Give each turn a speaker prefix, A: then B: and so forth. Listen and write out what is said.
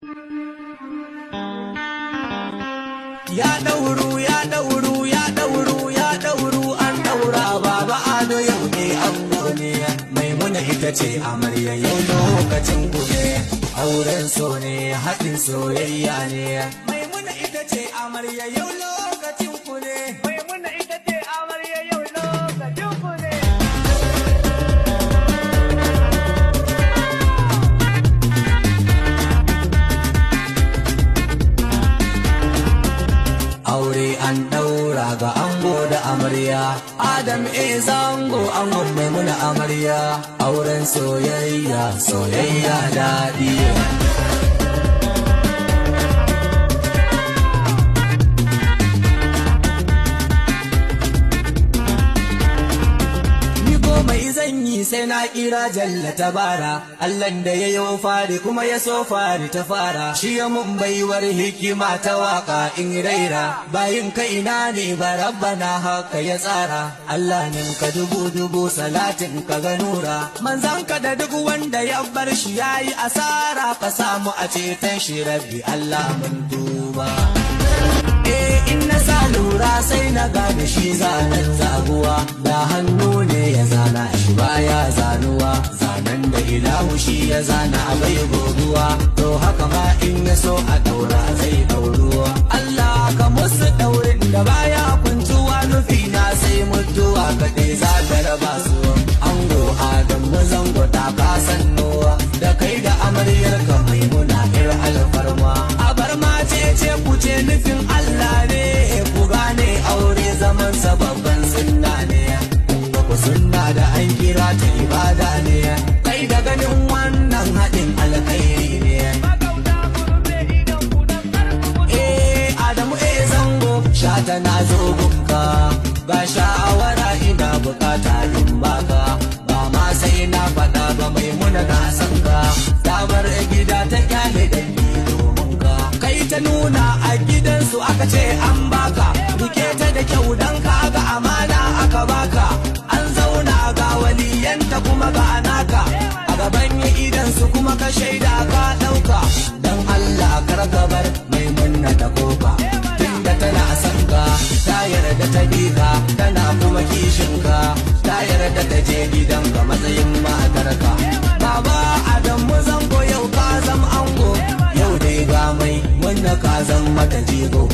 A: Ya ɗauru, ya ɗauru, ya ɗauru, ya ɗauru an ɗaura baba ado yau ne ango ne. Maimuna ita ce amarya yau lokacin ku ne. Auren so ne haɗin soyayya ne. Maimuna ita ce amarya yau lokacin ku ne. Maimuna ita ce amarya yau lokacin ku ne. Aure an ɗaura ga ango da amarya, Adam zango angon Maimuna amarya, auren soyayya, soyayya daɗi. Sai na kira jalla tabara, Allahn da ya yi fari kuma ya so fari ta fara, shi ya mun baiwar hikima ta waka in raira, bayin kaina ne ba rabbana haka ya tsara, Allah ninka dubu dubu salatin ka ga nura, manzan ka da duk wanda ya bar shi yayi asara, ka samu a ceton shi rabbi Allah mun duba. In na sa lura sai na gane shi zanen zaguwa, da hannu ne ya zana shi baya zanuwa, zanen da ilahu shi ya zana a bai goguwa, to haka ma in ya so a daura zai dauruwa. Allah ka musu daurin da baya kuntuwa, nufi na sai mutuwa kaɗai za ta raba su. Ango Adamu zango ta kasannuwa, da kai da amaryar ka Maimuna ir alfarma, a bar ma ce ku ce nufin Allah ne, ku gane aure zaman babban sunna ne, ku sunna da an kira ta ibada ne, kai da ganin wannan haɗin alkhairi ne. Adamu zango shata na zo gunka, ba sha'awara ina bukata in baka, ba ma sai na faɗa ba Maimuna na san ka, damar gida ta kyale dangi domin ka, kai ta nuna a gidansu aka ce an baka, rike ta da kyau dan ka ga amana aka baka, an zauna ga waliyanta kuma ga naka, a gaban yi idansu kuma ka shaida ka ɗauka, dan Allah kar ka bar Maimuna ta koka, tunda tana son ka, ta yarda ta bi ka, tana kuma kishin ka, ta yarda ta je gidan ka matsayin matarka. Baba Adamu zango yau ka zam ango, yau dai ga mai wanda ka zam mata jigo.